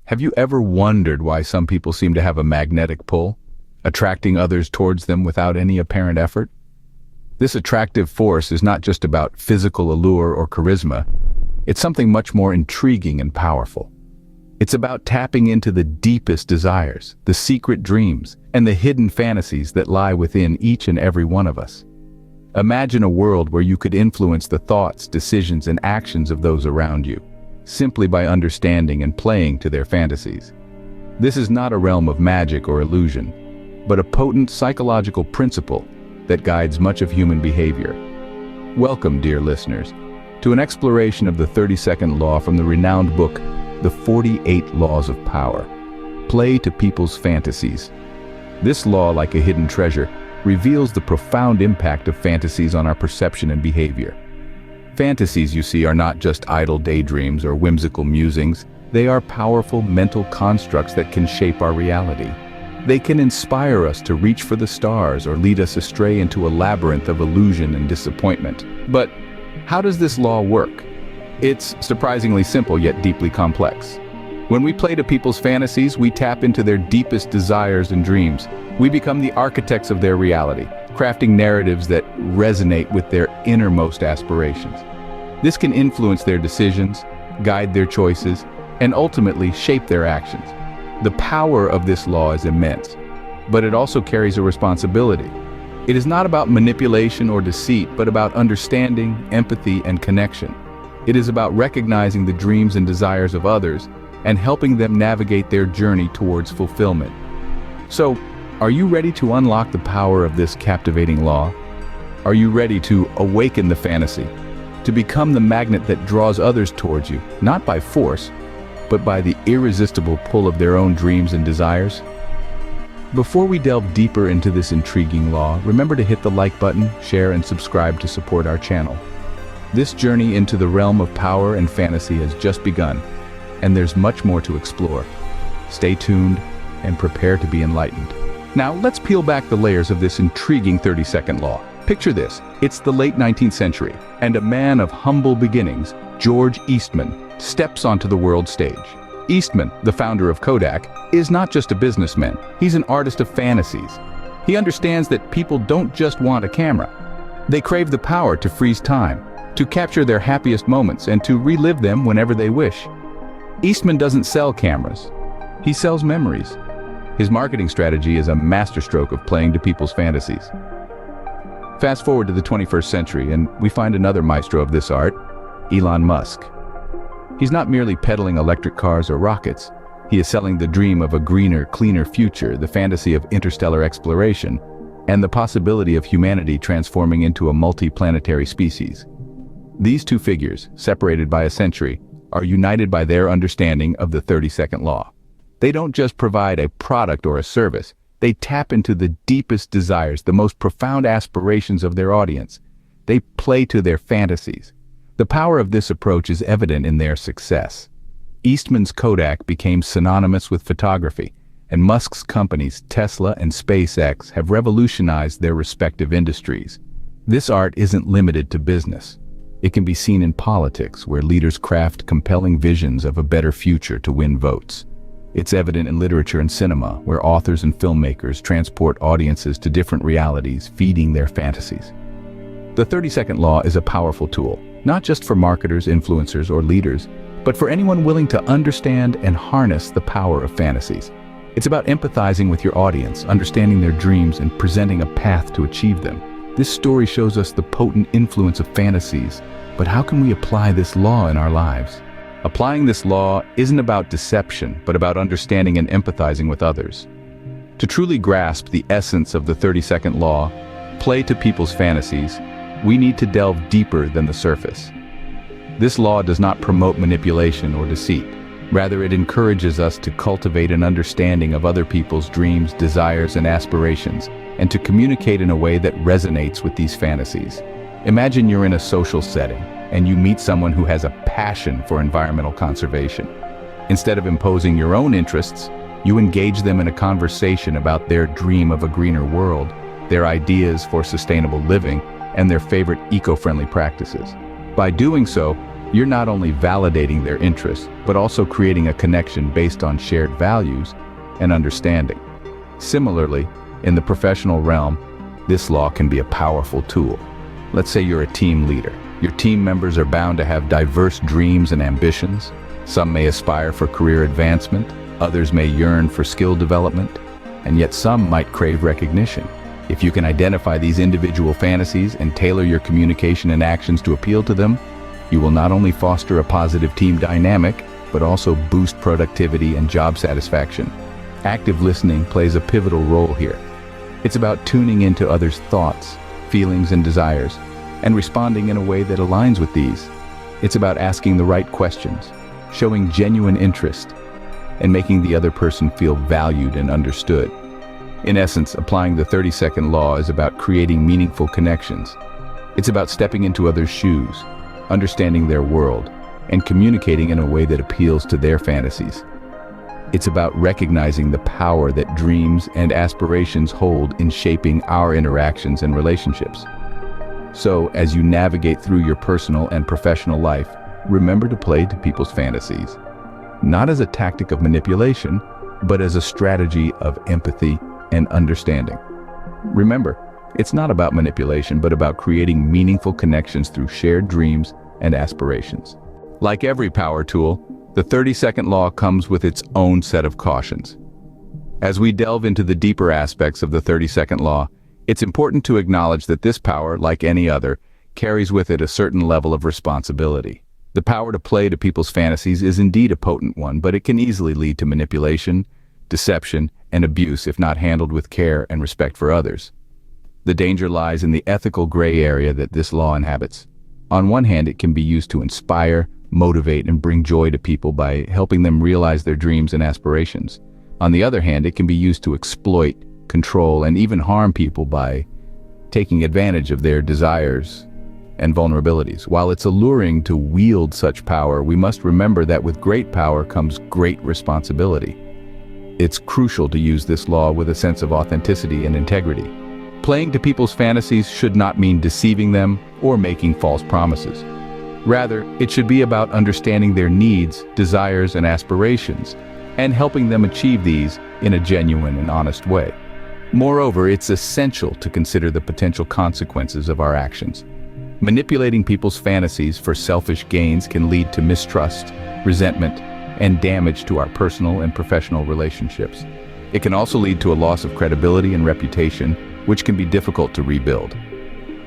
Have you ever wondered why some people seem to have a magnetic pull, attracting others towards them without any apparent effort? This attractive force is not just about physical allure or charisma. It's something much more intriguing and powerful. It's about tapping into the deepest desires, the secret dreams, and the hidden fantasies that lie within each and every one of us. Imagine a world where you could influence the thoughts, decisions, and actions of those around you, simply by understanding and playing to their fantasies. This is not a realm of magic or illusion, but a potent psychological principle that guides much of human behavior. Welcome, dear listeners, to an exploration of the 32nd law from the renowned book, The 48 Laws of Power. Play to people's fantasies. This law, like a hidden treasure, reveals the profound impact of fantasies on our perception and behavior. Fantasies, you see, are not just idle daydreams or whimsical musings. They are powerful mental constructs that can shape our reality. They can inspire us to reach for the stars or lead us astray into a labyrinth of illusion and disappointment. But how does this law work? It's surprisingly simple yet deeply complex. When we play to people's fantasies, we tap into their deepest desires and dreams. We become the architects of their reality, crafting narratives that resonate with their innermost aspirations. This can influence their decisions, guide their choices, and ultimately shape their actions. The power of this law is immense, but it also carries a responsibility. It is not about manipulation or deceit, but about understanding, empathy, and connection. It is about recognizing the dreams and desires of others and helping them navigate their journey towards fulfillment. So, are you ready to unlock the power of this captivating law? Are you ready to awaken the fantasy, to become the magnet that draws others towards you, not by force, but by the irresistible pull of their own dreams and desires? Before we delve deeper into this intriguing law, remember to hit the like button, share, and subscribe to support our channel. This journey into the realm of power and fantasy has just begun, and there's much more to explore. Stay tuned and prepare to be enlightened. Now, let's peel back the layers of this intriguing 32nd law. Picture this: it's the late 19th century, and a man of humble beginnings, George Eastman, steps onto the world stage. Eastman, the founder of Kodak, is not just a businessman. He's an artist of fantasies. He understands that people don't just want a camera. They crave the power to freeze time, to capture their happiest moments, and to relive them whenever they wish. Eastman doesn't sell cameras. He sells memories. His marketing strategy is a masterstroke of playing to people's fantasies. Fast forward to the 21st century, and we find another maestro of this art, Elon Musk. He's not merely peddling electric cars or rockets. He is selling the dream of a greener, cleaner future, the fantasy of interstellar exploration, and the possibility of humanity transforming into a multi-planetary species. These two figures, separated by a century, are united by their understanding of the 32nd law. They don't just provide a product or a service. They tap into the deepest desires, the most profound aspirations of their audience. They play to their fantasies. The power of this approach is evident in their success. Eastman's Kodak became synonymous with photography, and Musk's companies Tesla and SpaceX have revolutionized their respective industries. This art isn't limited to business. It can be seen in politics, where leaders craft compelling visions of a better future to win votes. It's evident in literature and cinema, where authors and filmmakers transport audiences to different realities, feeding their fantasies. The 32nd law is a powerful tool, not just for marketers, influencers, or leaders, but for anyone willing to understand and harness the power of fantasies. It's about empathizing with your audience, understanding their dreams, and presenting a path to achieve them. This story shows us the potent influence of fantasies, but how can we apply this law in our lives? Applying this law isn't about deception, but about understanding and empathizing with others. To truly grasp the essence of the 32nd law, play to people's fantasies, we need to delve deeper than the surface. This law does not promote manipulation or deceit. Rather, it encourages us to cultivate an understanding of other people's dreams, desires, and aspirations, and to communicate in a way that resonates with these fantasies. Imagine you're in a social setting, and you meet someone who has a passion for environmental conservation. Instead of imposing your own interests, you engage them in a conversation about their dream of a greener world, their ideas for sustainable living, and their favorite eco-friendly practices. By doing so, You're not only validating their interests, but also creating a connection based on shared values and understanding. Similarly, in the professional realm, this law can be a powerful tool. Let's say you're a team leader. Your team members are bound to have diverse dreams and ambitions. Some may aspire for career advancement, others may yearn for skill development, and yet some might crave recognition. If you can identify these individual fantasies and tailor your communication and actions to appeal to them, you will not only foster a positive team dynamic, but also boost productivity and job satisfaction. Active listening plays a pivotal role here. It's about tuning into others' thoughts, feelings, and desires, and responding in a way that aligns with these. It's about asking the right questions, showing genuine interest, and making the other person feel valued and understood. In essence, applying the 30-second law is about creating meaningful connections. It's about stepping into others' shoes, understanding their world, and communicating in a way that appeals to their fantasies. It's about recognizing the power that dreams and aspirations hold in shaping our interactions and relationships. So, as you navigate through your personal and professional life, remember to play to people's fantasies, not as a tactic of manipulation, but as a strategy of empathy and understanding. Remember, it's not about manipulation, but about creating meaningful connections through shared dreams and aspirations. Like every power tool, the 30-second law comes with its own set of cautions. As we delve into the deeper aspects of the 30-second law, it's important to acknowledge that this power, like any other, carries with it a certain level of responsibility. The power to play to people's fantasies is indeed a potent one, but it can easily lead to manipulation, deception, and abuse if not handled with care and respect for others. The danger lies in the ethical gray area that this law inhabits. On one hand, it can be used to inspire, motivate, and bring joy to people by helping them realize their dreams and aspirations. On the other hand, it can be used to exploit, control, and even harm people by taking advantage of their desires and vulnerabilities. While it's alluring to wield such power, we must remember that with great power comes great responsibility. It's crucial to use this law with a sense of authenticity and integrity. Playing to people's fantasies should not mean deceiving them or making false promises. Rather, it should be about understanding their needs, desires, and aspirations, and helping them achieve these in a genuine and honest way. Moreover, it's essential to consider the potential consequences of our actions. Manipulating people's fantasies for selfish gains can lead to mistrust, resentment, and damage to our personal and professional relationships. It can also lead to a loss of credibility and reputation, which can be difficult to rebuild.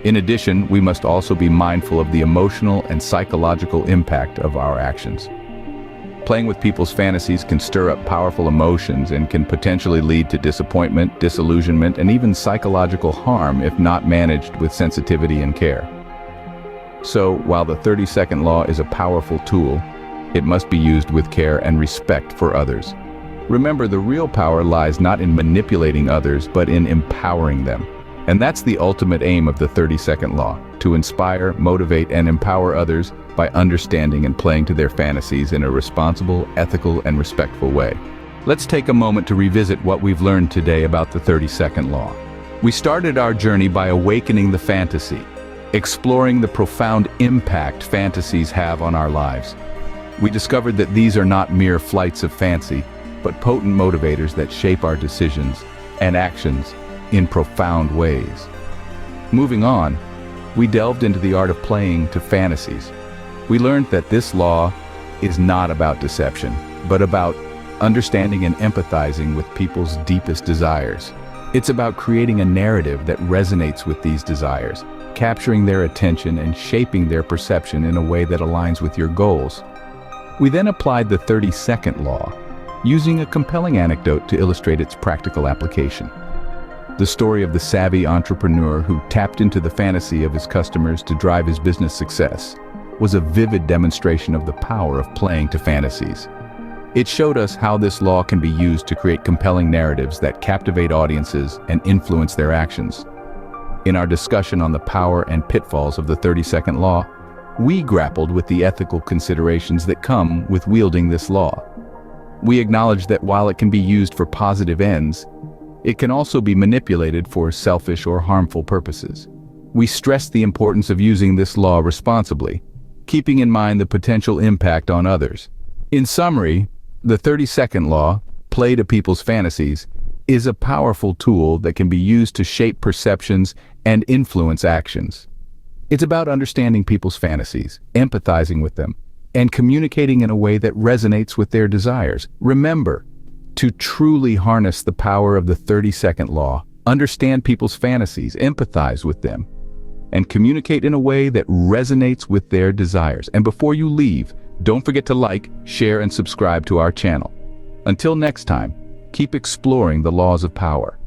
In addition, we must also be mindful of the emotional and psychological impact of our actions. Playing with people's fantasies can stir up powerful emotions and can potentially lead to disappointment, disillusionment, and even psychological harm if not managed with sensitivity and care. So, while the 30-second law is a powerful tool, it must be used with care and respect for others. Remember, the real power lies not in manipulating others, but in empowering them. And that's the ultimate aim of the 30-second law, to inspire, motivate, and empower others by understanding and playing to their fantasies in a responsible, ethical, and respectful way. Let's take a moment to revisit what we've learned today about the 30-second law. We started our journey by awakening the fantasy, exploring the profound impact fantasies have on our lives. We discovered that these are not mere flights of fancy, but potent motivators that shape our decisions and actions in profound ways. Moving on, we delved into the art of playing to fantasies. We learned that this law is not about deception, but about understanding and empathizing with people's deepest desires. It's about creating a narrative that resonates with these desires, capturing their attention and shaping their perception in a way that aligns with your goals. We then applied the 30-second law, using a compelling anecdote to illustrate its practical application. The story of the savvy entrepreneur who tapped into the fantasy of his customers to drive his business success was a vivid demonstration of the power of playing to fantasies. It showed us how this law can be used to create compelling narratives that captivate audiences and influence their actions. In our discussion on the power and pitfalls of the 30-second law, we grappled with the ethical considerations that come with wielding this law. We acknowledged that while it can be used for positive ends, it can also be manipulated for selfish or harmful purposes. We stressed the importance of using this law responsibly, keeping in mind the potential impact on others. In summary, the 30-second law, Play to People's Fantasies, is a powerful tool that can be used to shape perceptions and influence actions. It's about understanding people's fantasies, empathizing with them, and communicating in a way that resonates with their desires. Remember, to truly harness the power of the 30-second law, understand people's fantasies, empathize with them, and communicate in a way that resonates with their desires. And before you leave, don't forget to like, share, and subscribe to our channel. Until next time, keep exploring the laws of power.